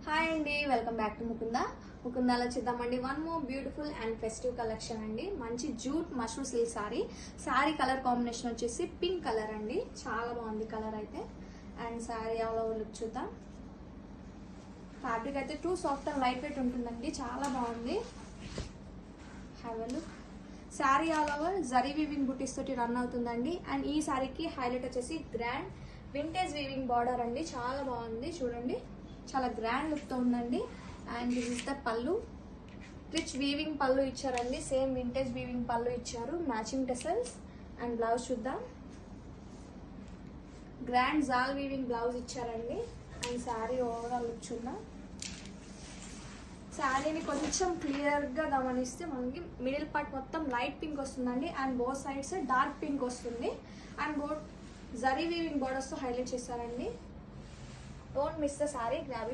Hi అండి, welcome back to ముకుందాలో చూద్దామండి. One more beautiful and festive collection అండి. మంచి jute mushroom silk sari colour combination వచ్చేసి పింక్ కలర్ అండి. చాలా బాగుంది కలర్ అయితే. And sari all over look చూద్దాం. ఫ్యాబ్రిక్ అయితే two soft and light weight ఉంటుందండి, చాలా బాగుంది. Have a look. Sari all over zari weaving బుటీస్ తోటి రన్ అవుతుందండి. అండ్ ఈ శారీకి హైలైట్ వచ్చేసి గ్రాండ్ వింటేజ్ వీవింగ్ బార్డర్ అండి, చాలా బాగుంది చూడండి. చాలా గ్రాండ్ లుక్ తో ఉందండి. అండ్ దిస్ ఇస్ ద పళ్ళు. రిచ్ వీవింగ్ పళ్ళు ఇచ్చారండి, సేమ్ వింటేజ్ వీవింగ్ పళ్ళు ఇచ్చారు, మ్యాచింగ్ టెసల్స్. అండ్ బ్లౌజ్ చూద్దాం. గ్రాండ్ జాల్ వీవింగ్ బ్లౌజ్ ఇచ్చారండి. అండ్ శారీ ఓవరాల్ లుక్ చూద్దాం. శారీని కొంచెం క్లియర్ గా గమనిస్తే మనకి మిడిల్ పార్ట్ మొత్తం లైట్ పింక్ వస్తుందండి. And both sides dark pink వస్తుంది. And both zari weaving borders తో హైలైట్ చేశారండి. Don't miss the sari, grab it.